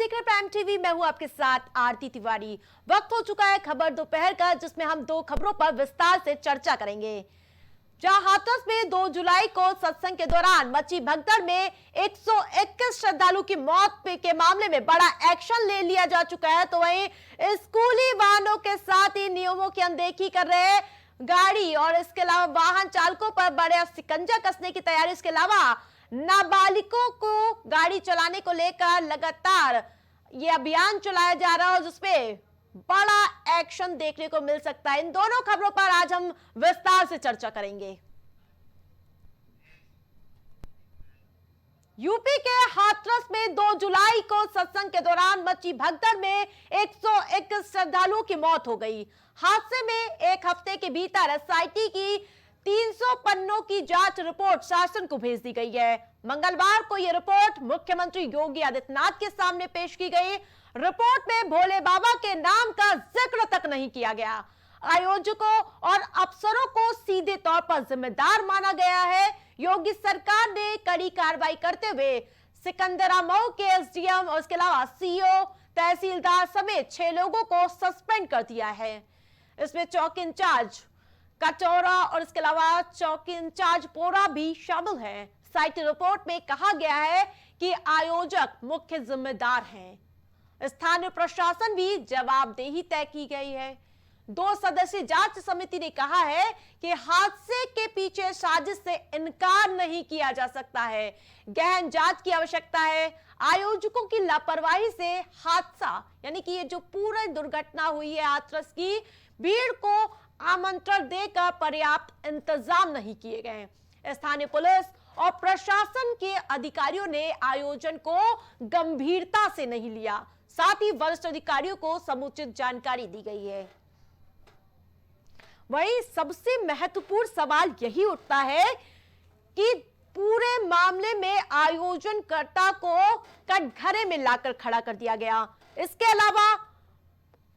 देख रहे हैं प्राइम टीवी। मैं हूं आपके साथ आरती तिवारी। वक्त हो चुका है खबर दोपहर का, जिसमें हम दो खबरों पर विस्तार से चर्चा करेंगे। जहां हाथरस में 2 जुलाई को सत्संग के दौरान मची भगदड़ में 121 श्रद्धालु की मौत के मामले में बड़ा एक्शन ले लिया जा चुका है, तो वहीं स्कूली वाहनों के साथ ही नियमों की अनदेखी कर रहे गाड़ी और इसके अलावा वाहन चालकों पर बड़े शिकंजा कसने की तैयारी, इसके अलावा नाबालिगों को गाड़ी चलाने को लेकर लगातार ये अभियान चलाया जा रहा है, जिसमें बड़ा एक्शन देखने को मिल सकता है। इन दोनों खबरों पर आज हम विस्तार से चर्चा करेंगे। यूपी के हाथरस में 2 जुलाई को सत्संग के दौरान मची भगदड़ में 121 श्रद्धालुओं की मौत हो गई। हादसे में एक हफ्ते के भीतर एसआईटी की 300 पन्नों की जांच रिपोर्ट शासन को भेज दी गई है। मंगलवार को यह रिपोर्ट मुख्यमंत्री योगी आदित्यनाथ के सामने पेश की गई। रिपोर्ट में भोले बाबा के नाम का जिक्र तक नहीं किया गया। आयोजकों और अफसरों को सीधे तौर पर जिम्मेदार माना गया है। योगी सरकार ने कड़ी कार्रवाई करते हुए सिकंदरामऊ के एसडीएम और इसके अलावा सीओ, तहसीलदार समेत 6 लोगों को सस्पेंड कर दिया है। इसमें चौकी इंचार्ज कटोरा और इसके अलावा चौकी इंचार्ज पोरा भी शामिल है। साइट रिपोर्ट में कहा गया है कि आयोजक मुख्य जिम्मेदार हैं। स्थानीय प्रशासन भी जवाबदेही तय की गई है। 2 सदस्यीय जांच समिति ने कहा है कि हादसे के पीछे साजिश से इनकार नहीं किया जा सकता है। गहन जांच की आवश्यकता है। आयोजकों की लापरवाही से हादसा यानी कि ये जो पूरी दुर्घटना हुई है हाथरस की, भीड़ को आमंत्रण देकर पर्याप्त इंतजाम नहीं किए गए। स्थानीय पुलिस और प्रशासन के अधिकारियों ने आयोजन को गंभीरता से नहीं लिया। साथ ही वरिष्ठ अधिकारियों को समुचित जानकारी दी गई है। वहीं सबसे महत्वपूर्ण सवाल यही उठता है कि पूरे मामले में आयोजनकर्ता को कटघरे में लाकर खड़ा कर दिया गया। इसके अलावा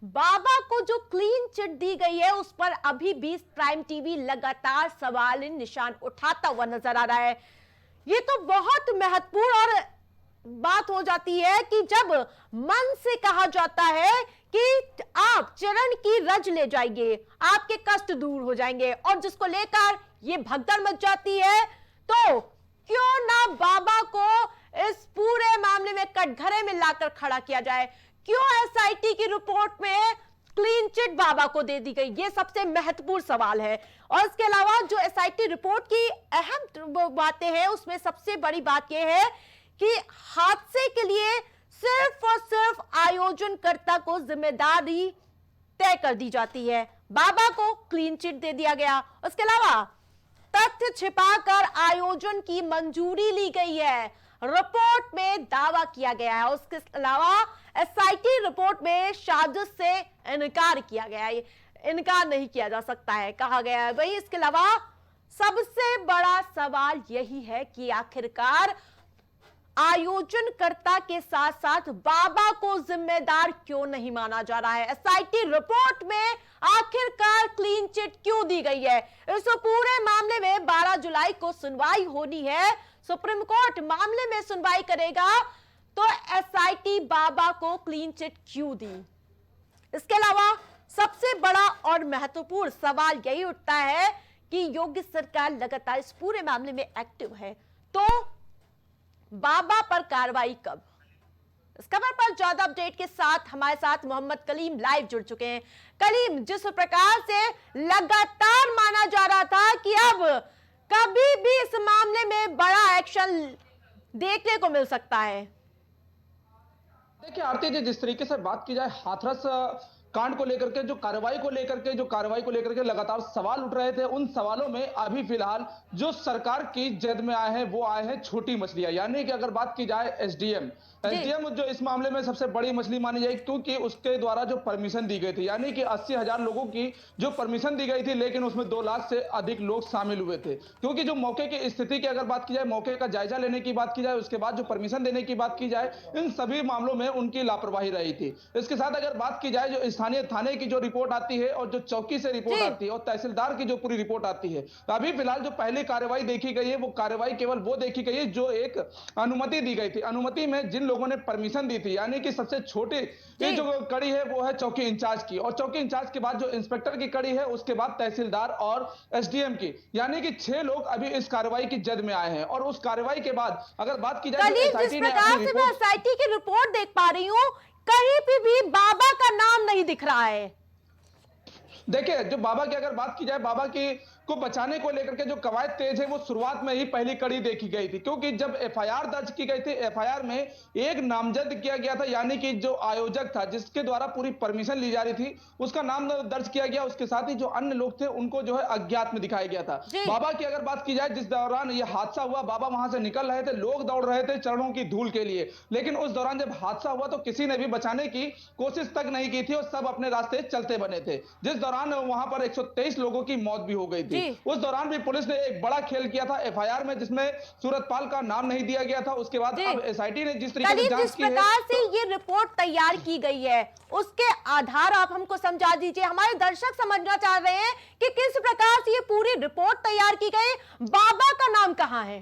बाबा को जो क्लीन चिट दी गई है, उस पर अभी भी प्राइम टीवी लगातार सवाल निशान उठाता हुआ नजर आ रहा है। ये तो बहुत महत्वपूर्ण और बात हो जाती है कि जब मन से कहा जाता है कि आप चरण की रज ले जाएंगे, आपके कष्ट दूर हो जाएंगे, और जिसको लेकर ये भगदड़ मच जाती है, तो क्यों ना बाबा को इस पूरे मामले में कटघरे में लाकर खड़ा किया जाए। क्यों एसआईटी की रिपोर्ट में क्लीन चिट बाबा को दे दी गई, ये सबसे महत्वपूर्ण सवाल है। और इसके अलावा जो एसआईटी रिपोर्ट की अहम बातें हैं, उसमें सबसे बड़ी बात यह है कि हादसे के लिए सिर्फ और सिर्फ आयोजनकर्ता को जिम्मेदारी तय कर दी जाती है। बाबा को क्लीन चिट दे दिया गया। उसके अलावा तथ्य छिपाकर आयोजन की मंजूरी ली गई है, रिपोर्ट में दावा किया गया है। उसके अलावा एसआईटी रिपोर्ट में साजिश से इनकार किया गया है, इनकार नहीं किया जा सकता है कहा गया है। वही इसके अलावा सबसे बड़ा सवाल यही है कि आखिरकार आयोजनकर्ता के साथ साथ बाबा को जिम्मेदार क्यों नहीं माना जा रहा है। एसआईटी रिपोर्ट में आखिरकार क्लीन चिट क्यों दी गई है। इस पूरे मामले में 12 जुलाई को सुनवाई होनी है। सुप्रीम कोर्ट मामले में सुनवाई करेगा, तो एसआईटी बाबा को क्लीन चिट क्यों दी। इसके अलावा सबसे बड़ा और महत्वपूर्ण सवाल यही उठता है कि योगी सरकार लगातार इस पूरे मामले में एक्टिव है, तो बाबा पर कार्रवाई कब। इस खबर पर ज्यादा अपडेट के साथ हमारे साथ मोहम्मद कलीम लाइव जुड़ चुके हैं। कलीम, जिस प्रकार से लगातार माना जा रहा था कि अब कभी भी इस मामले में बड़ा एक्शन देखने को मिल सकता है। देखिए आरती जी, जिस तरीके से बात की जाए हाथरस कांड को लेकर के, जो कार्रवाई को लेकर के लगातार सवाल उठ रहे थे, उन सवालों में अभी फिलहाल जो सरकार की जद में आए हैं वो आए हैं छोटी मछलियां। यानी कि अगर बात की जाए एसडीएम जो इस मामले में सबसे बड़ी मछली मानी जाएगी, क्योंकि उसके द्वारा जो परमिशन दी गई थी, यानी कि 80,000 लोगों की जो परमिशन दी गई थी, लेकिन उसमें 2 लाख से अधिक लोग शामिल हुए थे। क्योंकि जो मौके की स्थिति की अगर बात की जाए, मौके का जायजा लेने की बात की जाए, उसके बाद जो परमिशन देने की बात की जाए, इन सभी मामलों में उनकी लापरवाही रही थी। इसके साथ अगर बात की जाए जो स्थानीय थाने की जो रिपोर्ट आती है और जो चौकी से रिपोर्ट आती है और तहसीलदार की जो पूरी रिपोर्ट आती है, तो अभी फिलहाल जो पहली कार्रवाई देखी गई है वो कार्रवाई केवल वो देखी गई है जो एक अनुमति दी गई थी। अनुमति में जिन लोगों ने परमिशन दी थी, यानी कि सबसे छोटी ये जो कड़ी है वो है चौकी इंचार्ज की, और चौकी इंचार्ज के बाद जो इंस्पेक्टर की कड़ी है, उसके बाद तहसीलदार और एसडीएम की, यानी कि 6 लोग अभी इस कार्रवाई की जद में आए हैं। और उस कार्रवाई के बाद अगर बात की जाए जिस प्रकार से मैं एसआईटी की रिपोर्ट देख पा रही हूं, कहीं पे भी बाबा का नाम नहीं दिख रहा है। देखिए, जो बाबा की अगर बात की जाए, बाबा की को बचाने को लेकर के जो कवायद तेज है वो शुरुआत में ही पहली कड़ी देखी गई थी, क्योंकि जब एफआईआर दर्ज की गई थी, एफआईआर में एक नामजद किया गया था, यानी कि जो आयोजक था जिसके द्वारा पूरी परमिशन ली जा रही थी, उसका नाम दर्ज किया गया। उसके साथ ही जो अन्य लोग थे उनको जो है अज्ञात में दिखाया गया था। बाबा की अगर बात की जाए, जिस दौरान ये हादसा हुआ, बाबा वहां से निकल रहे थे, लोग दौड़ रहे थे चरणों की धूल के लिए, लेकिन उस दौरान जब हादसा हुआ तो किसी ने भी बचाने की कोशिश तक नहीं की थी और सब अपने रास्ते चलते बने थे, जिस दौरान वहां पर 123 लोगों की मौत भी हो गई थी। उस दौरान भी पुलिस ने एक बड़ा खेल किया था एफआईआर में, जिसमें सूरतपाल का नाम नहीं दिया गया था। उसके बाद अब एसआईटी ने जिस तरीके से जांच की है, जिस प्रकार से ये रिपोर्ट तैयार की गई है उसके आधार आप हमको समझा दीजिए। हमारे दर्शक समझना चाह रहे हैं कि किस प्रकार से ये पूरी रिपोर्ट तैयार की गई, बाबा का नाम कहां है?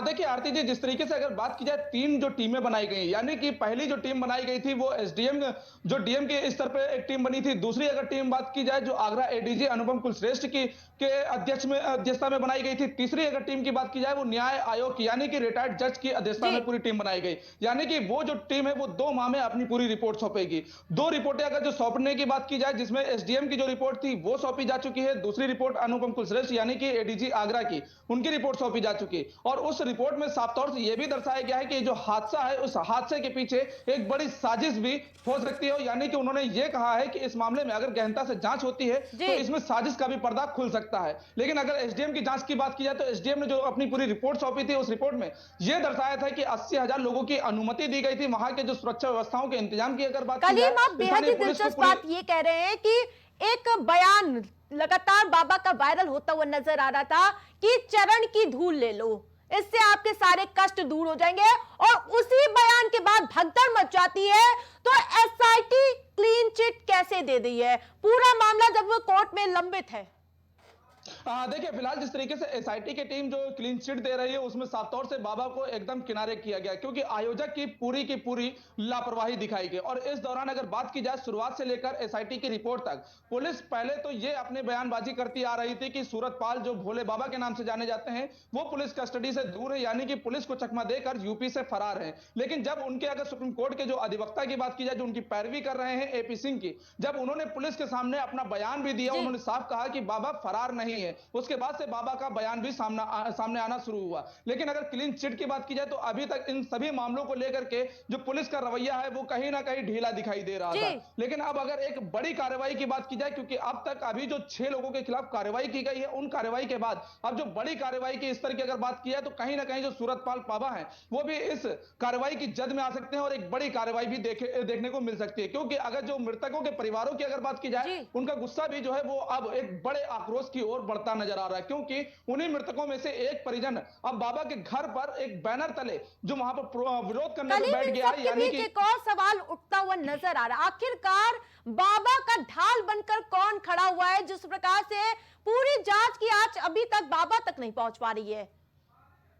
देखिए आरती जी, जिस तरीके से अगर बात की जाए, 3 जो टीमें बनाई गई, यानी कि पहली जो टीम बनाई गई थी वो एसडीएम जो डीएम के स्तर पे एक टीम बनी थी। दूसरी अगर टीम बात की जाए जो आगरा एडीजी अनुपम कुलश्रेष्ठ की के अध्यक्षता में बनाई गई थी। तीसरी अगर टीम की बात की जाए वो न्याय आयोग की, यानी कि रिटायर्ड जज की अध्यक्षता में पूरी टीम बनाई गई, यानी कि वो जो टीम है वो 2 माह में अपनी पूरी रिपोर्ट सौंपेगी। 2 रिपोर्टें अगर जो सौंपने की बात की जाए, जिसमें एसडीएम की जो रिपोर्ट थी वो सौंपी जा चुकी है, दूसरी रिपोर्ट अनुपम कुलश्रेष्ठ यानी कि एडीजी आगरा की, उनकी रिपोर्ट सौंपी जा चुकी। और उस रिपोर्ट में साफ तौर से यह भी दर्शाया गया है कि जो हादसा है उस हादसे के पीछे एक बड़ी साजिश भी हो सकती है, यानी कि उन्होंने ये कहा है कि इस मामले में अगर गहनता से जांच होती है तो इसमें साजिश का भी पर्दा खुल सकता है। लेकिन अगर एसडीएम की जांच की बात की जाए तो एसडीएम ने जो अपनी पूरी रिपोर्ट सौंपी थी, उस रिपोर्ट में यह दर्शाया था कि 80,000 लोगों की अनुमति दी गई थी, वहां के जो सुरक्षा व्यवस्थाओं के इंतजाम की अगर बात की जाए, आप बेहद ही दिलचस्प बात ये कह रहे हैं कि एक बयान लगातार बाबा का वायरल होता हुआ नजर आ रहा था कि चरण की धूल ले लो, इससे आपके सारे कष्ट दूर हो जाएंगे, और उसी बयान के बाद भगदड़ मच जाती है। तो एसआईटी क्लीन चिट कैसे दे दी है? पूरा मामला जब वो कोर्ट में लंबित है। देखिए, फिलहाल जिस तरीके से एसआईटी की टीम जो क्लीन चिट दे रही है उसमें साफ तौर से बाबा को एकदम किनारे किया गया, क्योंकि आयोजक की पूरी लापरवाही दिखाई गई। और इस दौरान अगर बात की जाए शुरुआत से लेकर एसआईटी की रिपोर्ट तक, पुलिस पहले तो ये अपने बयानबाजी करती आ रही थी कि सूरतपाल जो भोले बाबा के नाम से जाने जाते हैं वो पुलिस कस्टडी से दूर है, यानी कि पुलिस को चकमा देकर यूपी से फरार है। लेकिन जब उनके अगर सुप्रीम कोर्ट के जो अधिवक्ता की बात की जाए, जो उनकी पैरवी कर रहे हैं एपी सिंह की, जब उन्होंने पुलिस के सामने अपना बयान भी दिया, उन्होंने साफ कहा कि बाबा फरार नहीं है। उसके बाद से बाबा का बयान भी सामने आना शुरू हुआ। लेकिन अगर क्लीन चिट की बात की जाए तो अभी तक इन सभी मामलों को लेकर के जो पुलिस का रवैया है वो कहीं ना कहीं ढीला दिखाई दे रहा था। लेकिन अब अगर एक बड़ी कार्रवाई की बात की जाए, क्योंकि अब तक अभी जो 6 लोगों के खिलाफ कार्रवाई की गई है, उन कार्रवाई के बाद अब जो बड़ी कार्रवाई के स्तर की अगर बात की जाए तो कहीं ना कहीं जो सूरतपाल बाबा है वो भी इस कार्रवाई की जद में आ सकते हैं और एक बड़ी कार्रवाई भी देखने को मिल सकती है। क्योंकि अगर जो मृतकों के परिवारों की अगर बात की जाए, उनका गुस्सा भी जो है वो अब एक बड़े आक्रोश की ओर बढ़ता नजर आ रहा है, क्योंकि उन्हीं मृतकों में से एक परिजन अब बाबा के घर पर एक बैनर तले जो वहां पर विरोध करने को बैठ गया है। यानी कि एक और सवाल उठता हुआ नजर आ रहा है, आखिरकार बाबा का ढाल बनकर कौन खड़ा हुआ है, जिस प्रकार से पूरी जांच की आज अभी तक बाबा तक नहीं पहुंच पा रही है?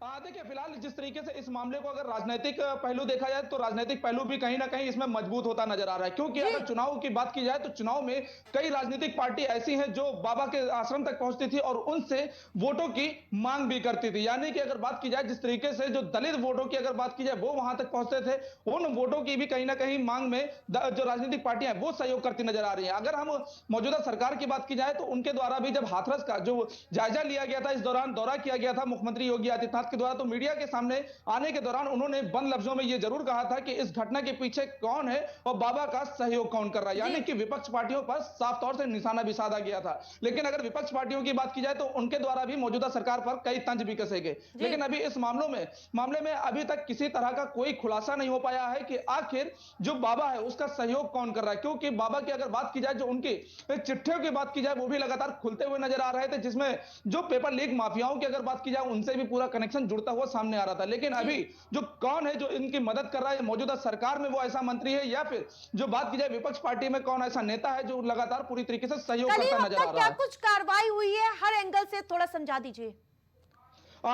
देखिए, फिलहाल जिस तरीके से इस मामले को अगर राजनीतिक पहलू देखा जाए तो राजनीतिक पहलू भी कहीं ना कहीं इसमें मजबूत होता नजर आ रहा है, क्योंकि अगर चुनाव की बात की जाए तो चुनाव में कई राजनीतिक पार्टी ऐसी हैं जो बाबा के आश्रम तक पहुंचती थी और उनसे वोटों की मांग भी करती थी। यानी कि अगर बात की जाए जिस तरीके से जो दलित वोटों की अगर बात की जाए वो वहां तक पहुंचते थे, उन वोटों की भी कहीं ना कहीं मांग में जो राजनीतिक पार्टियां वो सहयोग करती नजर आ रही है। अगर हम मौजूदा सरकार की बात की जाए तो उनके द्वारा भी जब हाथरस का जो जायजा लिया गया था, इस दौरान दौरा किया गया था मुख्यमंत्री योगी आदित्यनाथ के द्वारा, तो मीडिया के सामने आने के दौरान उन्होंने बंद लफ्जों में यह जरूर कहा था कि इस घटना के पीछे कौन है और बाबा का सहयोग कौन कर रहा है। यानी कि विपक्ष पार्टियों पर साफ तौर से निशाना भी साधा गया था। लेकिन अगर विपक्ष पार्टियों की बात की जाए तो उनके द्वारा भी मौजूदा सरकार पर कई तंज भी कसे गए। लेकिन अभी इस मामले में अभी तक किसी तरह का कोई खुलासा नहीं हो पाया है कि आखिर जो बाबा है उसका सहयोग कौन कर रहा है। क्योंकि बाबा की अगर बात की जाए, जो उनकी चिट्ठियों की बात की जाए वो भी लगातार खुलते हुए नजर आ रहे थे, जिसमें जो पेपर लीक माफियाओं की अगर बात की जाए उनसे भी पूरा कनेक्शन कनेक्शन जुड़ता हुआ सामने आ रहा था। लेकिन अभी जो कौन है जो इनकी मदद कर रहा है, मौजूदा सरकार में वो ऐसा मंत्री है, या फिर जो बात की जाए विपक्ष पार्टी में कौन ऐसा नेता है जो लगातार पूरी तरीके से सहयोग करता कलीम, अब नजर आ तक रहा क्या है। कुछ कार्रवाई हुई है, हर एंगल से थोड़ा समझा दीजिए।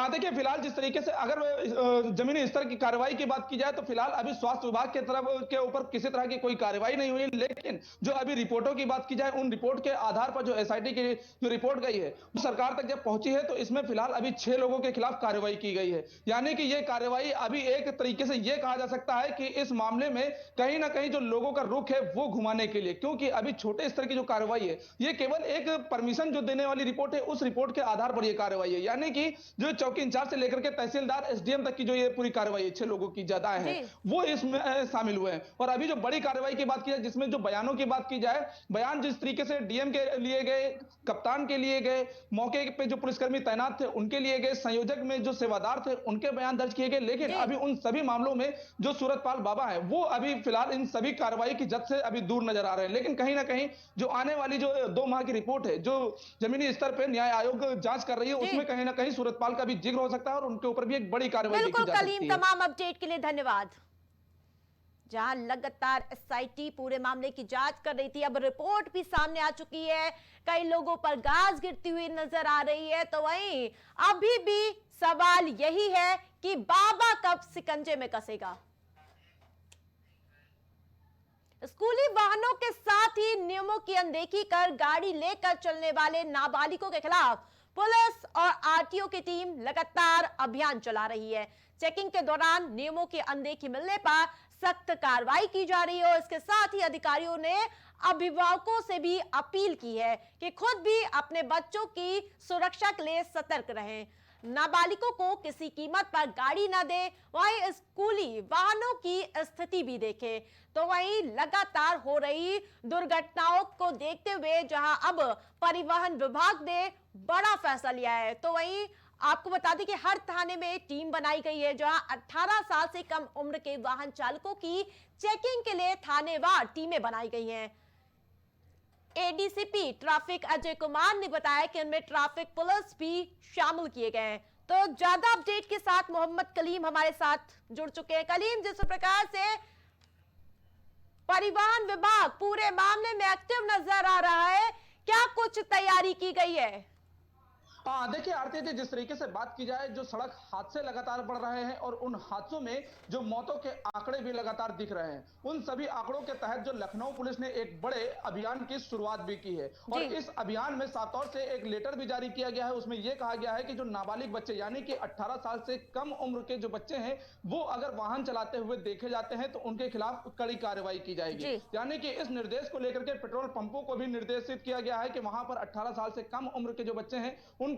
देखिए, फिलहाल जिस तरीके से अगर जमीनी स्तर की कार्रवाई की बात की जाए तो फिलहाल अभी स्वास्थ्य विभाग के तरफ के ऊपर किसी तरह की कोई कार्रवाई नहीं हुई। लेकिन जो अभी रिपोर्टों की बात की जाए, उन रिपोर्ट के आधार पर जो एसआईटी की जो रिपोर्ट गई है वो सरकार तक जब पहुंची है तो इसमें फिलहाल अभी 6 लोगों के खिलाफ कार्रवाई की गई है। यानी कि ये कार्रवाई अभी एक तरीके से ये कहा जा सकता है कि इस मामले में कहीं ना कहीं जो लोगों का रुख है वो घुमाने के लिए, क्योंकि अभी छोटे स्तर की जो कार्रवाई है ये केवल एक परमिशन जो देने वाली रिपोर्ट है उस रिपोर्ट के आधार पर यह कार्रवाई है। यानी कि जो चौकी इंचार्ज से लेकर के तहसीलदार एसडीएम तक की जो ये पूरी कार्रवाई 6 लोगों की ज्यादा है वो इसमें शामिल हुए हैं। और अभी जो बड़ी कार्रवाई की बात की जाए, जिसमें जो बयानों की बात की जाए, बयान जिस तरीके से डीएम के लिए गए, कप्तान के लिए गए, मौके पे जो पुलिसकर्मी तैनात थे उनके लिए गए, संयोजक में जो सेवादार थे उनके बयान दर्ज किए गए। लेकिन अभी उन सभी मामलों में जो सूरतपाल बाबा है वो अभी फिलहाल इन सभी कार्रवाई की जद से अभी दूर नजर आ रहे हैं। लेकिन कहीं ना कहीं जो आने वाली जो 2 माह की रिपोर्ट है जो जमीनी स्तर पर न्याय आयोग जांच कर रही है उसमें कहीं ना कहीं सूरतपाल का भी जिक्र हो सकता है और उनके ऊपर भी एक बड़ी कार्रवाई देखी जा सकती है। कलीम, तमाम अपडेट के लिए धन्यवाद। जहां लगातार एसआईटी पूरे मामले की जांच कर रही थी, अब रिपोर्ट भी सामने आ चुकी है, कई लोगों पर गाज गिरती हुई नजर आ रही है, तो वहीं अभी भी सवाल यही है कि बाबा कब शिकंजे में कसेगा। स्कूली वाहनों के साथ ही नियमों की अनदेखी कर गाड़ी लेकर चलने वाले नाबालिगों के खिलाफ पुलिस और आरटीओ की टीम लगातार अभियान चला रही है। चेकिंग के दौरान नियमों की अनदेखी मिलने पर सख्त कार्रवाई की जा रही है और इसके साथ ही अधिकारियों ने अभिभावकों से भी अपील की है कि खुद भी अपने बच्चों की सुरक्षा के लिए सतर्क रहें, नाबालिगों को किसी कीमत पर गाड़ी ना दे, वहीं स्कूली वाहनों की स्थिति भी देखें। तो वहीं लगातार हो रही दुर्घटनाओं को देखते हुए जहां अब परिवहन विभाग ने बड़ा फैसला लिया है, तो वहीं आपको बता दें कि हर थाने में टीम बनाई गई है जहां 18 साल से कम उम्र के वाहन चालकों की चेकिंग के लिए थानेवार टीमें बनाई गई हैं। एडीसीपी ट्रैफिक अजय कुमार ने बताया कि इनमें ट्रैफिक पुलिस भी शामिल किए गए हैं। तो ज्यादा अपडेट के साथ मोहम्मद कलीम हमारे साथ जुड़ चुके हैं। कलीम, जिस प्रकार से परिवहन विभाग पूरे मामले में एक्टिव नजर आ रहा है, क्या कुछ तैयारी की गई है? देखिए आरती जी, जिस तरीके से बात की जाए, जो सड़क हादसे लगातार बढ़ रहे हैं और उन हादसों में जो मौतों के आंकड़े भी लगातार दिख रहे हैं, उन सभी आंकड़ों के तहत जो लखनऊ पुलिस ने एक बड़े अभियान की शुरुआत भी की है। और इस अभियान में साफ तौर से एक लेटर भी जारी किया गया है। उसमें यह कहा गया है कि जो नाबालिग बच्चे यानी कि 18 साल से कम उम्र के जो बच्चे हैं वो अगर वाहन चलाते हुए देखे जाते हैं तो उनके खिलाफ कड़ी कार्रवाई की जाएगी। यानी कि इस निर्देश को लेकर के पेट्रोल पंपों को भी निर्देशित किया गया है कि वहां पर 18 साल से कम उम्र के जो बच्चे हैं उनको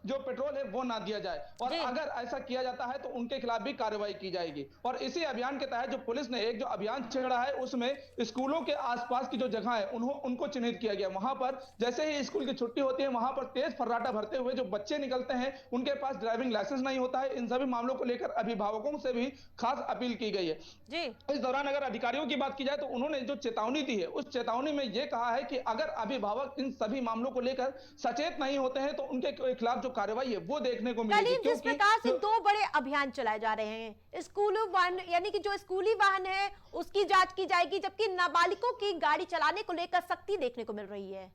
जो पेट्रोल है वो ना दिया जाए, और अगर ऐसा किया जाता है तो उनके खिलाफ भी कार्रवाई की जाएगी। और इसी अभियान के तहत जो पुलिस ने एक जो अभियान छेड़ा है उसमें स्कूलों के आसपास की जो जगह है उनको चिन्हित किया गया। वहां पर जैसे ही स्कूल की छुट्टी होती है वहां पर तेज फर्राटा भरते हुए जो बच्चे निकलते हैं, उनके पास ड्राइविंग लाइसेंस नहीं होता है। इन सभी मामलों को लेकर अभिभावकों से भी खास अपील की गई है। इस दौरान अगर अधिकारियों की बात की जाए तो उन्होंने जो चेतावनी दी है उस चेतावनी में यह कहा है कि अगर अभिभावक इन सभी मामलों को लेकर सचेत नहीं होते हैं तो उनके खिलाफ जो कार्रवाई है वो देखने को मिलेगी। जिस प्रकार से 2 बड़े अभियान चलाए जा रहे हैं, स्कूली वाहन यानी कि जो स्कूली वाहन है उसकी जांच की जाएगी, जबकि नाबालिगों की गाड़ी चलाने को लेकर सख्ती देखने को मिल रही है।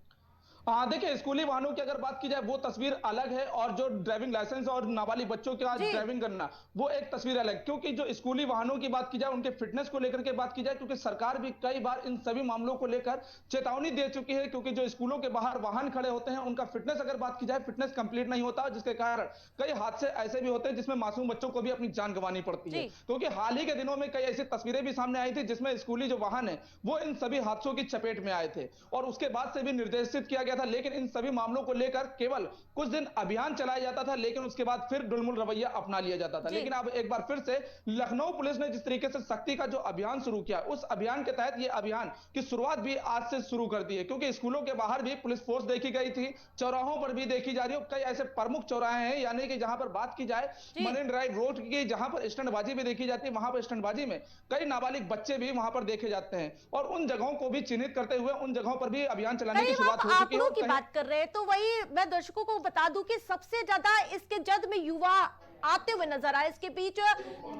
देखिए, स्कूली वाहनों की अगर बात की जाए वो तस्वीर अलग है और जो ड्राइविंग लाइसेंस और नाबालिग बच्चों का ड्राइविंग करना वो एक तस्वीर अलग। क्योंकि जो स्कूली वाहनों की बात की जाए, उनके फिटनेस को लेकर के बात की जाए, क्योंकि सरकार भी कई बार इन सभी मामलों को लेकर चेतावनी दे चुकी है। क्योंकि जो स्कूलों के बाहर वाहन खड़े होते हैं उनका फिटनेस अगर बात की जाए, फिटनेस कंप्लीट नहीं होता, जिसके कारण कई हादसे ऐसे भी होते हैं जिसमें मासूम बच्चों को भी अपनी जान गंवानी पड़ती है। क्योंकि हाल ही के दिनों में कई ऐसी तस्वीरें भी सामने आई थी जिसमें स्कूली जो वाहन है वो इन सभी हादसों की चपेट में आए थे और उसके बाद से भी निर्देशित किया गया था। लेकिन इन सभी मामलों को लेकर केवल कुछ दिन अभियान चलाया जाता था, लेकिन उसके बाद फिर डुलमुल रवैया अपना लिया जाता था। लेकिन अब एक बार फिर से लखनऊ पुलिस ने जिस तरीके से सख्ती का जो अभियान शुरू किया, उस अभियान के तहत ये अभियान की शुरुआत भी आज से शुरू कर दी है। क्योंकि स्कूलों के बाहर भी पुलिस फोर्स देखी गई थी, चौराहों पर भी देखी जा रही है। कई ऐसे प्रमुख चौराहे हैं, यानी कि जहां पर बात की जाए मरीन ड्राइव रोड की, जहां पर स्टंटबाजी भी देखी जाती है, वहां पर स्टंटबाजी में कई नाबालिग बच्चे भी वहां पर देखे जाते हैं। और उन जगहों को भी चिन्हित करते हुए उन जगहों पर भी अभियान चलाने की शुरुआत हो चुकी है। बात कर रहे हैं तो वही मैं दर्शकों को बता दूं कि सबसे ज्यादा इसके जद में युवा आते हुए नजर आए। इसके बीच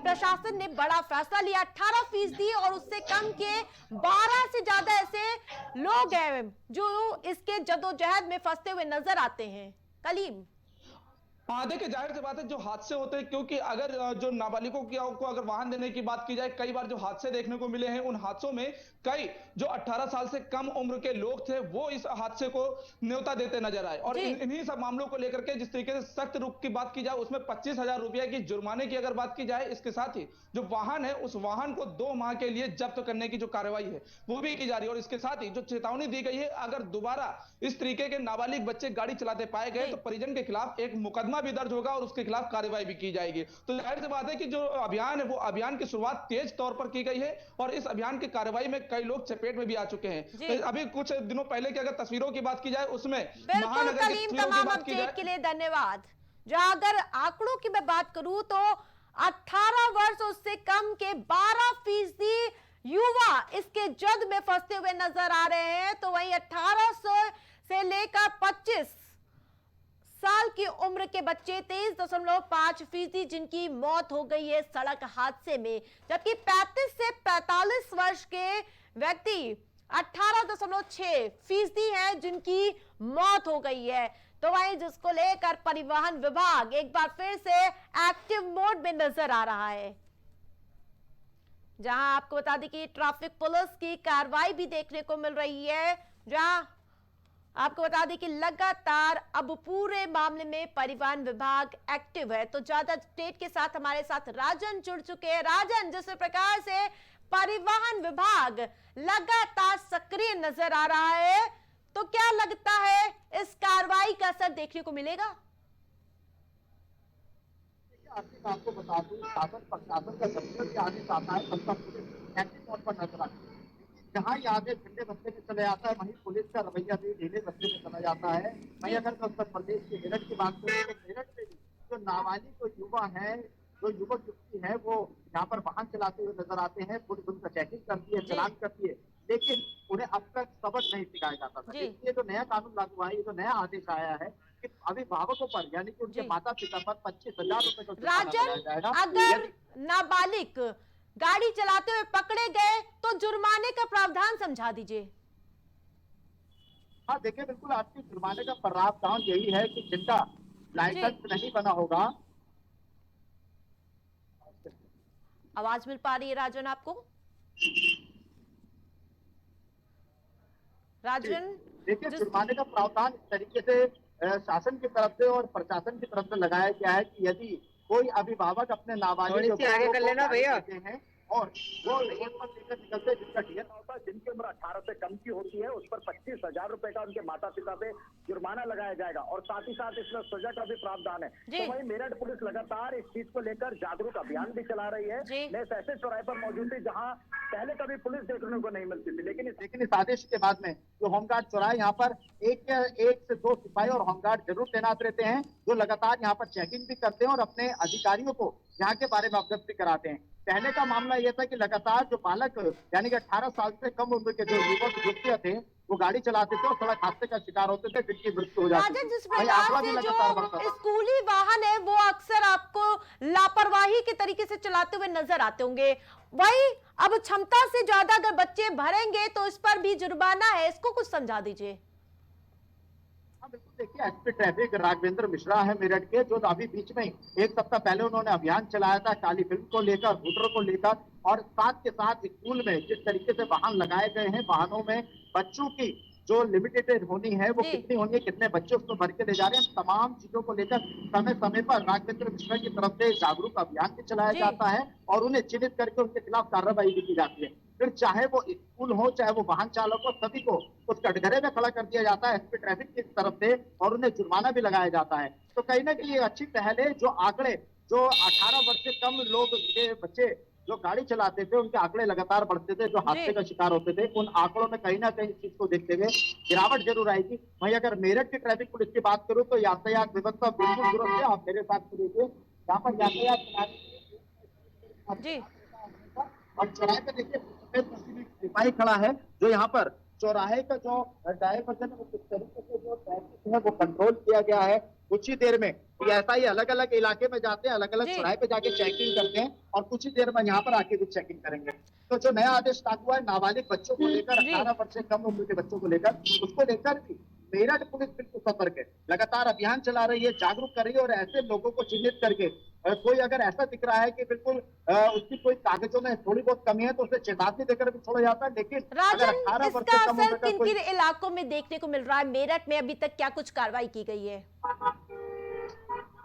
प्रशासन ने बड़ा फैसला लिया, 18% और उससे कम के 12 से ज्यादा ऐसे लोग हैं जो इसके जदोजहद में फंसते हुए नजर आते हैं। कलीम। हाँ देखिए, जाहिर सी बात है जो हादसे होते हैं, क्योंकि अगर जो नाबालिगों को अगर वाहन देने की बात की जाए, कई बार जो हादसे देखने को मिले हैं, उन हादसों में कई जो 18 साल से कम उम्र के लोग थे वो इस हादसे को न्योता देते नजर आए। और जी। इन्हीं सब मामलों को लेकर के जिस तरीके से सख्त रुख की बात की जाए, उसमें 25,000 रुपए की जुर्माने की अगर बात की जाए, इसके साथ ही जो वाहन है उस वाहन को 2 माह के लिए जब्त करने की जो कार्रवाई है वो भी की जा रही है। और इसके साथ ही जो चेतावनी दी गई है, अगर दोबारा इस तरीके के नाबालिग बच्चे गाड़ी चलाते पाए गए जी। तो परिजन के खिलाफ एक मुकदमा भी दर्ज होगा और उसके खिलाफ कार्रवाई भी की जाएगी। तो जाहिर सी बात है कि जो अभियान है वो अभियान की शुरुआत तेज तौर पर की गई है और इस अभियान की कार्रवाई में कई लोग चपेट में भी आ चुके हैं। जी। तो अभी कुछ दिनों पहले की अगर तस्वीरों की बात की जाए, उसमें बिल्कुल महानगर की कलीम, तस्वीरों की तमाम बात की अपडेट जाए। के लिए धन्यवाद। जहां अगर आंकड़ों की मैं बात करूं तो 18 वर्ष उससे कम के 12% युवा इसके जद में फंसते हुए नजर आ रहे हैं। तो वहीं 1800 से लेकर 25 साल की उम्र के बच्चे 23.5% जिनकी मौत हो गई है सड़क हादसे में, जबकि 35 से 45 वर्ष के व्यक्ति 18.6% हैं जिनकी मौत हो गई है। तो वहीं जिसको लेकर परिवहन विभाग एक बार फिर से एक्टिव मोड में नजर आ रहा है। जहां आपको बता दें कि ट्रैफिक पुलिस की कार्रवाई भी देखने को मिल रही है, जहां आपको बता दें कि लगातार अब पूरे मामले में परिवहन विभाग एक्टिव है। तो ज्यादा अपडेट के साथ हमारे साथ राजन जुड़ चुके हैं। राजन, जिस प्रकार से परिवहन विभाग लगातार सक्रिय नजर आ रहा है, तो क्या लगता है इस कार्रवाई का असर देखने को मिलेगा? आपको बता दूं, शासन प्रशासन का सबसे आगे आता है, सबका पुलिस एक्टिव मोड पर नजर आती है। जहाँ ये आगे ठंडे रस्ते में चले जाता है, वहीं पुलिस का रवैया भी ढीले रस्ते में चला जाता है। वहीं अगर मैं उत्तर प्रदेश के मेरठ की बात करूँ तो मेरठ में भी जो नाबालिग जो युवा है, जो युवक युवती है, वो यहाँ पर वाहन चलाते हुए नजर आते हैं। पुलिस उनका चेकिंग करती है, चालान करती है, लेकिन उन्हें अब तक सबक नहीं सिखाया जाता था। लेकिन ये जो नया कानून लागू हुआ है, ये जो नया आदेश आया है कि अभिभावकों पर यानी कि उनके माता पिता पर 25,000 रुपए का जुर्माना लगाया जाएगा। अगर नाबालिग गाड़ी चलाते हुए पकड़े गए तो जुर्माने का प्रावधान समझा दीजिए। हाँ देखिए, बिल्कुल आपकी जुर्माने का प्रावधान यही है कि जिनका लाइसेंस नहीं बना होगा। आवाज मिल पा रही है राजन आपको? राजन, देखिए, जुर्माने का प्रावधान इस तरीके से शासन की तरफ से और प्रशासन की तरफ से लगाया गया है कि यदि कोई अभिभावक अपने नाबालिग को आगे कर लेना भैया हैं और वो रोड पर लेकर निकलते, जिनका डीएन होता है, जिनकी उम्र 18 से कम की होती है, उस पर 25,000 रुपए का उनके माता पिता पे जुर्माना लगाया जाएगा और साथ ही साथ इसमें सजा का भी प्रावधान है। तो वही मेरठ पुलिस लगातार इस चीज को लेकर जागरूक अभियान भी चला रही है। मैं ऐसे चौराहे पर मौजूद थी जहाँ पहले कभी पुलिस देखने को नहीं मिलती थी, लेकिन इस आदेश के बाद में जो होमगार्ड चौराहे यहाँ पर एक से 2 सिपाही और होमगार्ड जरूर तैनात रहते हैं, जो लगातार यहाँ पर चेकिंग भी करते हैं और अपने अधिकारियों को यहाँ के बारे में अवगत भी कराते हैं। पहले का मामला यह था कि लगातार जो बालक यानी कि 18 साल से कम उम्र के जो युवक युवतियां थे, वो गाड़ी चलाते थे और सड़क हादसे का शिकार होते थे, जिनकी मृत्यु हो जाती थी। जिस प्रकार से जो स्कूली वाहन है वो अक्सर आपको लापरवाही के तरीके से चलाते हुए नजर आते होंगे, वही अब क्षमता से ज्यादा अगर बच्चे भरेंगे तो इस पर भी जुर्माना है, इसको कुछ समझा दीजिए। बिल्कुल, देखिए, एसपी ट्रैफिक राघवेंद्र मिश्रा है मेरठ के, जो अभी बीच में एक सप्ताह पहले उन्होंने अभियान चलाया था काली फिल्म को लेकर, हूटर को लेकर, और साथ के साथ स्कूल में जिस तरीके से वाहन लगाए गए हैं, वाहनों में बच्चों की जो लिमिटेड होनी है वो कितनी होनी है, कितने बच्चे उसको भर के ले जा रहे हैं, तमाम चीजों को लेकर समय समय पर राघवेंद्र मिश्रा की तरफ से जागरूक अभियान भी चलाया जाता है और उन्हें चिन्हित करके उनके खिलाफ कार्रवाई भी की जाती है। फिर चाहे वो स्कूल हो, चाहे वो वाहन चालक हो, सभी को उस कटघरे में खड़ा कर दिया जाता है एसपी ट्रैफिक की तरफ से और उन्हें जुर्माना भी लगाया जाता है। तो कहीं ना कहीं अच्छी पहल है। जो आंकड़े जो 18 वर्ष से कम लोग के बच्चे जो गाड़ी चलाते थे, उनके आंकड़े लगातार बढ़ते थे, जो हादसे का शिकार होते थे, उन आंकड़ों में कहीं ना कहीं इस चीज को देखते हुए गिरावट जरूर आएगी। वहीं अगर मेरठ की ट्रैफिक पुलिस की बात करूं तो यातायात व्यवस्था बिल्कुल दुरुस्त है। आप मेरे साथ देखिए, यहाँ पर यातायात और चौराहे पे देखिए सिपाही खड़ा है, जो यहाँ पर चौराहे का जो डायवर्जन है वो किस तरीके से जो ट्रैफिक है वो कंट्रोल किया गया है। कुछ ही देर में ये ऐसा ही अलग अलग इलाके में जाते हैं, अलग अलग जी। चौराहे पे जाके चेकिंग करते हैं और कुछ ही देर में यहाँ पर आके भी चेकिंग करेंगे। तो जो नया आदेश लागू हुआ है नाबालिग बच्चों को लेकर, जी। 18 वर्ष से कम उम्र के बच्चों को लेकर, उसको लेकर भी मेरठ पुलिस बिल्कुल सतर्क है, लगातार अभियान चला रही है, जागरूक कर रही है और ऐसे लोगों को चिन्हित करके कोई अगर ऐसा दिख रहा है कि बिल्कुल उसकी कोई कागजों में थोड़ी बहुत कमी है तो उसे चेतावनी देकर भी छोड़ा जाता है। लेकिन अगर राजन, 18 वर्ष इसका से कम असर उम्र का किन कोई किन इलाकों में देखने को मिल रहा है? मेरठ में अभी तक क्या कुछ कार्रवाई की गई है?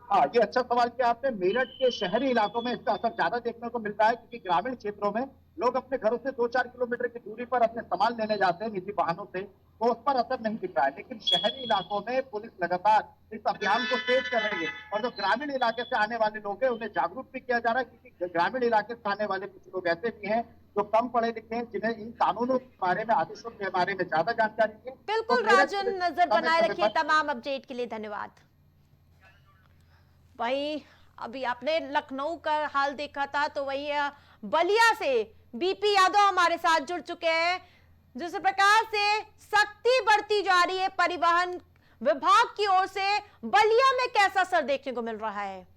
हाँ, ये अच्छा सवाल किया आपने। मेरठ के शहरी इलाकों में इसका असर ज्यादा देखने को मिलता है क्योंकि ग्रामीण क्षेत्रों में लोग अपने घरों से 2-4 किलोमीटर की दूरी पर अपने सामान लेने जाते हैं निजी वाहनों से, तो उस पर असर नहीं दिख रहा है। लेकिन शहरी इलाकों में पुलिस लगातार इस अभियान को तेज कर रही है और जो ग्रामीण इलाके से आने वाले लोग हैं उन्हें जागरूक भी किया जा रहा है क्योंकि ग्रामीण इलाके से आने वाले कुछ लोग ऐसे भी हैं जो कम पढ़े लिखे हैं, जिन्हें इन कानूनों के बारे में, आदेशों के बारे में ज्यादा जानकारी है। बिल्कुल तो मेरठ राजन, पुलिस नजर समय बनाए समय रखिए। पर तमाम अपडेट के लिए धन्यवाद। वहीं अभी आपने लखनऊ का हाल देखा था, तो वही बलिया से बीपी यादव हमारे साथ जुड़ चुके हैं। जिस प्रकार से सख्ती बढ़ती जा रही है परिवहन विभाग की ओर से, बलिया में कैसा असर देखने को मिल रहा है?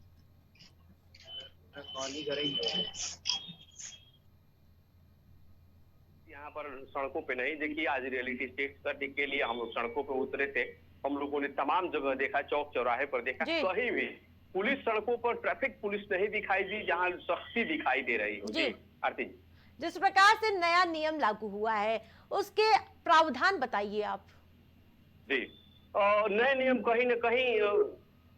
यहाँ पर सड़कों पे नहीं, देखिए आज रियलिटी चेक करने के लिए हम लोग सड़कों पे उतरे थे। हम लोगों ने तमाम जगह देखा, चौक चौराहे पर देखा, कहीं भी पुलिस सड़कों पर ट्रैफिक पुलिस नहीं दिखाई दी जहाँ सख्ती दिखाई दे रही हो। जी आरती जी, जिस प्रकार से नया नियम लागू हुआ है उसके प्रावधान बताइए आप। जी नए नियम कहीं न कहीं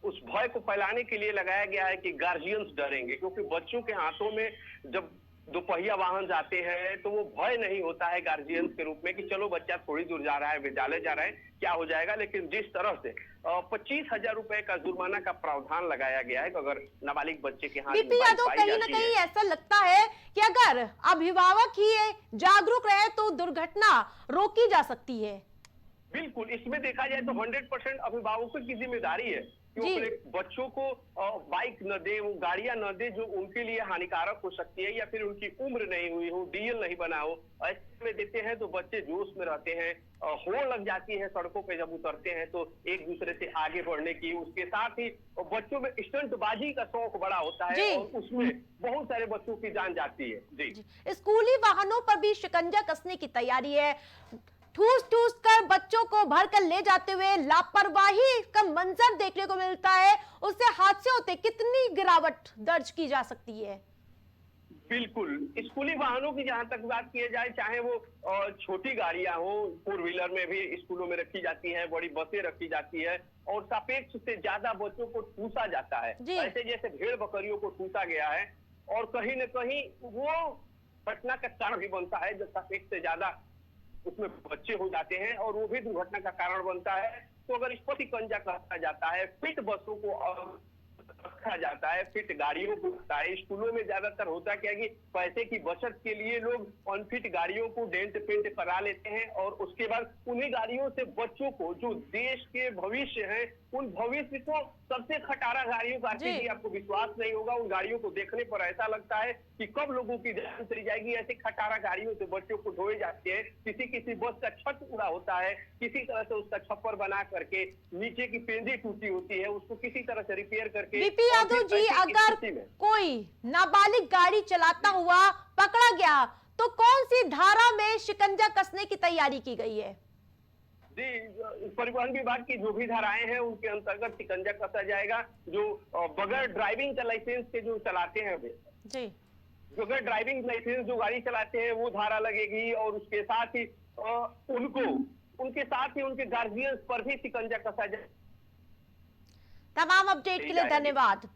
उस भय को फैलाने के लिए लगाया गया है कि गार्जियंस डरेंगे, क्योंकि बच्चों के हाथों में जब दोपहिया वाहन जाते हैं तो वो भय नहीं होता है गार्जियंस के रूप में कि चलो बच्चा थोड़ी दूर जा रहा है, विद्यालय जा रहा है, क्या हो जाएगा। लेकिन जिस तरह से 25,000 रुपए का जुर्माना का प्रावधान लगाया गया है, अगर नाबालिग बच्चे के हाथ बीपी यादव, कहीं ना कहीं ऐसा लगता है कि अगर अभिभावक ही जागरूक रहे तो दुर्घटना रोकी जा सकती है। बिल्कुल, इसमें देखा जाए तो 100% अभिभावकों की जिम्मेदारी है कि वो अपने बच्चों को बाइक न दे, वो गाड़ियां न दे जो उनके लिए हानिकारक हो सकती है या फिर उनकी उम्र नहीं हुई हो, डीएल नहीं बना हो। ऐसे में देते हैं तो बच्चे जोश में रहते हैं, होड़ लग जाती है सड़कों पे जब उतरते हैं तो एक दूसरे से आगे बढ़ने की। उसके साथ ही बच्चों में स्टंटबाजी का शौक बड़ा होता है और उसमें बहुत सारे बच्चों की जान जाती है। जी, स्कूली वाहनों पर भी शिकंजा कसने की तैयारी है। ठूस ठूस कर बच्चों को भर कर ले जाते हुए लापरवाही का मंजर देखने को मिलता है, उससे हादसे होते कितनी गिरावट दर्ज की जा सकती है? बिल्कुल, स्कूली वाहनों की जहां तक बात की जाए, चाहे वो छोटी गाड़ियां हो, 4 व्हीलर में भी स्कूलों में रखी जाती है, बड़ी बसें रखी जाती है और सापेक्ष से ज्यादा बच्चों को ठूसा जाता है। ऐसे जैसे भेड़ बकरियों को ठूसा गया है और कहीं न कहीं वो घटना का कारण भी बनता है जब सापेक्ष से ज्यादा उसमें बच्चे हो जाते हैं और वो भी दुर्घटना का कारण बनता है। तो अगर इस पर शिकंजा कसा जाता है, फिट बसों को रखा जाता है, फिट गाड़ियों को रखता है। स्कूलों में ज्यादातर होता क्या है कि पैसे की बचत के लिए लोग अनफिट गाड़ियों को डेंट पेंट करा लेते हैं और उसके बाद उन्हीं गाड़ियों से बच्चों को, जो देश के भविष्य हैं, उन भविष्य को सबसे खटारा गाड़ियों का, आपको विश्वास नहीं होगा, उन गाड़ियों को देखने पर ऐसा लगता है कि कब लोगों की जान चली जाएगी। ऐसे खटारा गाड़ियों से बच्चों को ढोए जाते हैं। किसी बस का छत पूरा होता है, किसी तरह से उसका छप्पर बना करके, नीचे की पेंदी टूटी होती है, उसको किसी तरह से रिपेयर करके। बीपी यादव जी, अगर कोई नाबालिग गाड़ी चलाता हुआ पकड़ा गया तो कौन सी धारा में शिकंजा कसने की तैयारी की गई है? जी, परिवहन विभाग की जो भी धाराएं हैं उनके अंतर्गत शिकंजा कसा जाएगा। जो बगैर ड्राइविंग का लाइसेंस के जो चलाते हैं जी, बगैर ड्राइविंग लाइसेंस जो गाड़ी चलाते हैं वो धारा लगेगी और उसके साथ ही उनके साथ ही उनके गार्जियंस पर भी शिकंजा कसा जाए। तमाम अपडेट के लिए धन्यवाद।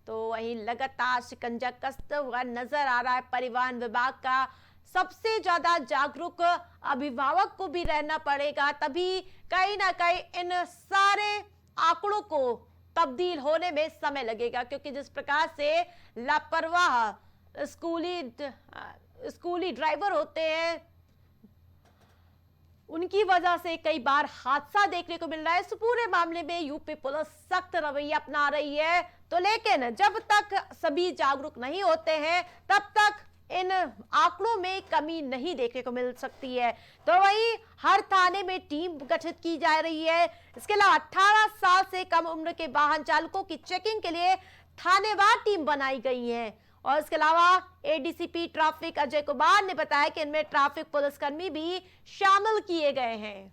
तो वही लगातार शिकंजा कसते हुआ नजर आ रहा है परिवहन विभाग का। सबसे ज्यादा जागरूक अभिभावक को भी रहना पड़ेगा, तभी कहीं ना कहीं इन सारे आंकड़ों को तब्दील होने में समय लगेगा, क्योंकि जिस प्रकार से लापरवाह स्कूली ड्राइवर होते हैं उनकी वजह से कई बार हादसा देखने को मिल रहा है। इस पूरे मामले में यूपी पुलिस सख्त रवैया अपना रही है, तो लेकिन जब तक सभी जागरूक नहीं होते हैं तब तक इन आंकड़ों में कमी नहीं देखने को मिल सकती है। तो वहीं हर थाने में टीम गठित की जा रही है। इसके अलावा 18 साल से कम उम्र के वाहन चालकों की चेकिंग के लिए थानेवार टीम बनाई गई है। और इसके अलावा एडीसीपी ट्रैफिक अजय कुमार ने बताया कि इनमें ट्रैफिक पुलिसकर्मी भी शामिल किए गए हैं।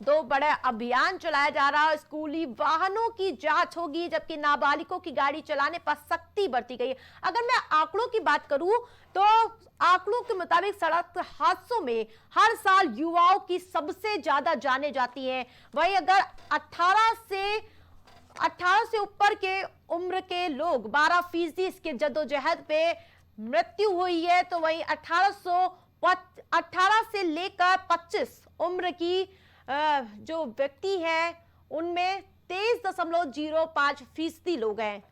दो बड़े अभियान चलाया जा रहा है। स्कूली वाहनों की जांच होगी, जबकि नाबालिगों की गाड़ी चलाने पर सख्ती बरती गई है। अगर मैं आंकड़ों की बात करूं तो आंकड़ों के मुताबिक सड़क हादसों में हर साल युवाओं की सबसे ज्यादा जानें जाती हैं। वहीं अगर 18 से ऊपर के उम्र के लोग 12% इसके जद्दोजहद पे मृत्यु हुई है, तो वहीं 18 से लेकर 25 उम्र की जो व्यक्ति हैं उनमें 23.05% लोग हैं।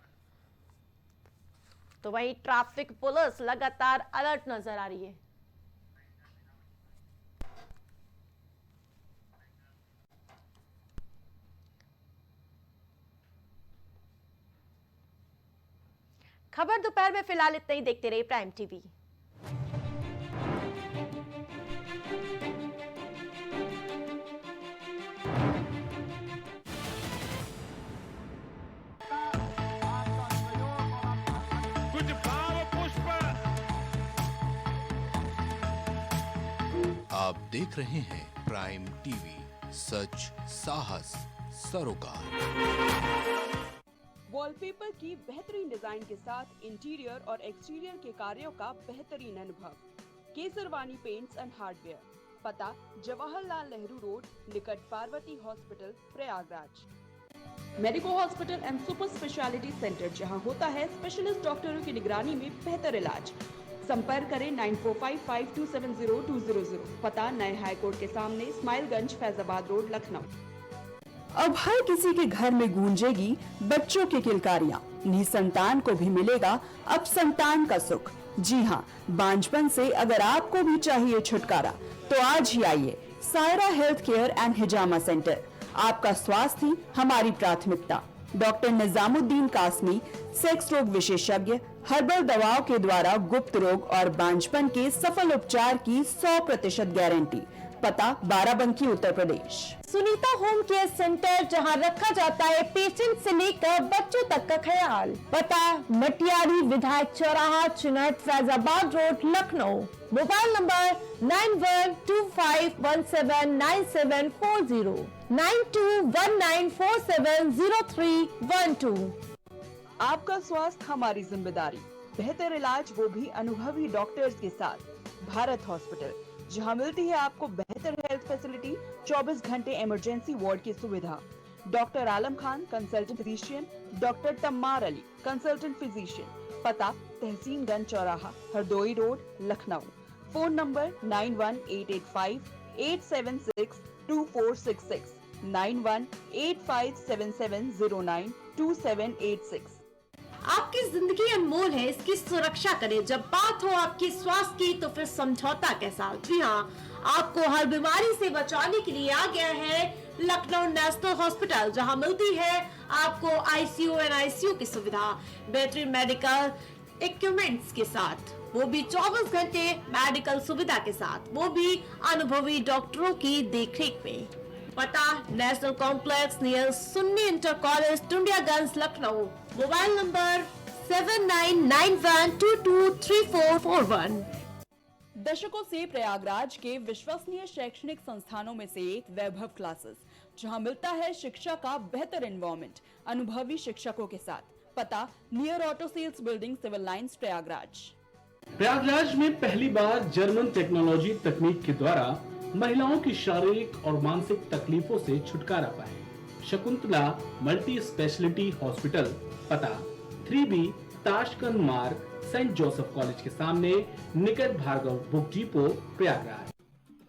तो वहीं ट्रैफिक पुलिस लगातार अलर्ट नजर आ रही है। खबर दोपहर में फिलहाल इतना ही। देखते रहिए प्राइम टीवी। आप देख रहे हैं प्राइम टीवी, सच साहस सरोकार। वॉलपेपर की बेहतरीन डिजाइन के साथ इंटीरियर और एक्सटीरियर के कार्यों का बेहतरीन अनुभव। केसरवानी पेंट्स एंड हार्डवेयर, पता जवाहरलाल नेहरू रोड, निकट Parvati hospital, Prayagraj. Medico hospital and super speciality centre, जहां होता है स्पेशलिस्ट डॉक्टरों की निगरानी में बेहतर इलाज। संपर्क करें 9455270200। पता नए हाईकोर्ट के सामने, स्माइलगंज, फैजाबाद रोड, लखनऊ। अब हर किसी के घर में गूंजेगी बच्चों की किलकारियां। निसंतान को भी मिलेगा अब संतान का सुख। जी हाँ, बांझपन से अगर आपको भी चाहिए छुटकारा तो आज ही आइए Saira health care and hijama centre. आपका स्वास्थ्य ही हमारी प्राथमिकता। डॉक्टर निजामुद्दीन कासमी, सेक्स रोग विशेषज्ञ, हर्बल दवाओं के द्वारा गुप्त रोग और बांझपन के सफल उपचार की 100% गारंटी। पता Barabanki, Uttar Pradesh. Sunita home care centre, जहां रखा जाता है पेशेंट से लेकर बच्चों तक का ख्याल। पता मटियारी, विधायक चौराहा, चुनट, Faizabad road, Lucknow. Mobile number 9125179740, 9219470312। आपका स्वास्थ्य हमारी जिम्मेदारी, बेहतर इलाज वो भी अनुभवी डॉक्टर्स के साथ। भारत हॉस्पिटल, जहां मिलती है आपको बेहतर हेल्थ फैसिलिटी, 24 घंटे इमरजेंसी वार्ड की सुविधा। Doctor Alam Khan, consultant physician, doctor Tammar Ali, consultant physician. पता तहसीनगंज चौराहा, Hardoi road, Lucknow. Phone number 9185876246, 918577092786। आपकी जिंदगी अनमोल है, इसकी सुरक्षा करें। जब बात हो आपके स्वास्थ्य की तो फिर समझौता कैसा। जी हाँ, आपको हर बीमारी से बचाने के लिए आ गया है लखनऊ नेशनल हॉस्पिटल, जहां मिलती है आपको आईसीयू एंड आईसीयू की सुविधा, बेहतरीन मेडिकल इक्विपमेंट्स के साथ, वो भी 24 घंटे मेडिकल सुविधा के साथ, वो भी अनुभवी डॉक्टरों की देखरेख में। पता national complex near Sunni inter college, Tundiyaganj, Lucknow. Mobile number 7991223441। दशकों से प्रयागराज के विश्वसनीय शैक्षणिक संस्थानों में से एक वैभव क्लासेस, जहां मिलता है शिक्षा का बेहतर एनवायरनमेंट, अनुभवी शिक्षकों के साथ। पता near auto sales building, civil lines, Prayagraj. Prayagraj में पहली बार जर्मन टेक्नोलॉजी तकनीक के द्वारा महिलाओं की शारीरिक और मानसिक तकलीफों से छुटकारा पाए। शकुंतला मल्टी स्पेशलिटी हॉस्पिटल, पता 3B ताशकंद मार्ग, सेंट जोसेफ कॉलेज के सामने, निकट Bhargava book depot, Prayagraj.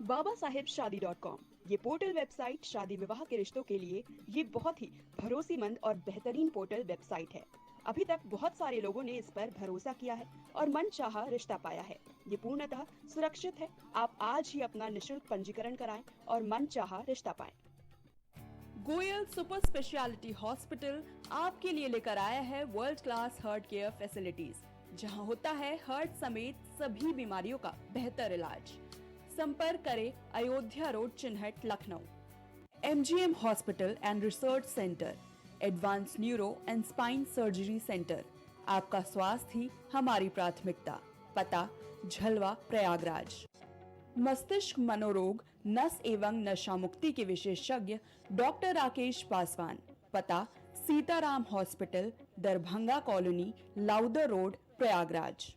BabaSahebShadi.com, ये पोर्टल वेबसाइट शादी विवाह के रिश्तों के लिए ये बहुत ही भरोसेमंद और बेहतरीन पोर्टल वेबसाइट है। अभी तक बहुत सारे लोगों ने इस पर भरोसा किया है और मनचाहा रिश्ता पाया है। ये पूर्णतः सुरक्षित है। आप आज ही अपना निशुल्क पंजीकरण कराएं और मनचाहा रिश्ता पाएं। गोयल सुपर स्पेशलिटी हॉस्पिटल आपके लिए लेकर आया है world class heart care facilities, जहां होता है हार्ट समेत सभी बीमारियों का बेहतर इलाज। संपर्क करें Ayodhya road, Chinhat, Lucknow. MGM hospital and research centre, advance neuro and spine surgery centre. आपका स्वास्थ्य ही हमारी प्राथमिकता। पता झलवा, प्रयागराज। मस्तिष्क मनोरोग, नस एवं नशा मुक्ति के विशेषज्ञ डॉक्टर राकेश पासवान। पता Sitaram hospital, Darbhanga colony, Lowther road, Prayagraj.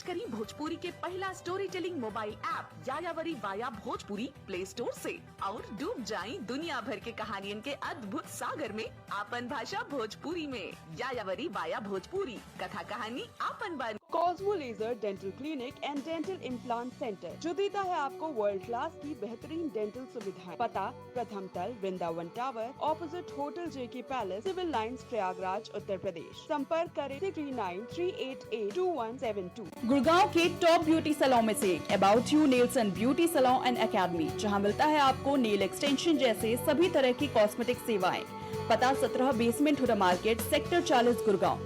करी भोजपुरी के पहला story telling mobile app Yayavari via Bhojpuri play store से और डूब जाएं दुनिया भर के कहानियन के अद्भुत सागर में आपन भाषा भोजपुरी में। यायावरी वाया भोजपुरी, कथा कहानी आपन बन। Cosmo Laser Dental Clinic and Dental Implant Centre, जो देता है आपको वर्ल्ड क्लास की बेहतरीन डेंटल सुविधाएं। पता प्रथम तल, Vrindavan tower, opposite hotel JK palace, civil lines, Prayagraj, Uttar Pradesh. संपर्क करें 3938822172। गुड़गांव के टॉप ब्यूटी सैलून में से About You Nails and Beauty Salon and Academy, जहां मिलता है आपको नेल एक्सटेंशन जैसे सभी तरह की कॉस्मेटिक सेवाएं। पता 17 basement HUDA market, sector 40, Gurgaon.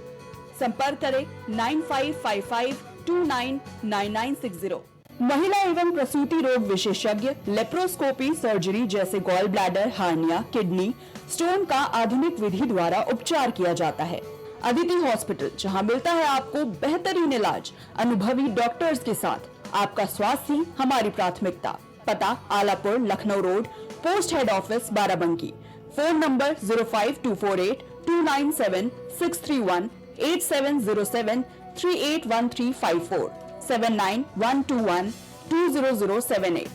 संपर्क करें 9555299960। महिला एवं प्रसूति रोग विशेषज्ञ, लेप्रोस्कोपी सर्जरी जैसे gall bladder, hernia, kidney stone का आधुनिक विधि द्वारा उपचार किया जाता है। अदिति हॉस्पिटल, जहां मिलता है आपको बेहतरीन इलाज अनुभवी डॉक्टर्स के साथ। आपका स्वास्थ्य ही हमारी प्राथमिकता। पता Alapur, Lucknow road, post head office, Barabanki. Phone number 05248297631, 8707381354, 7912120078।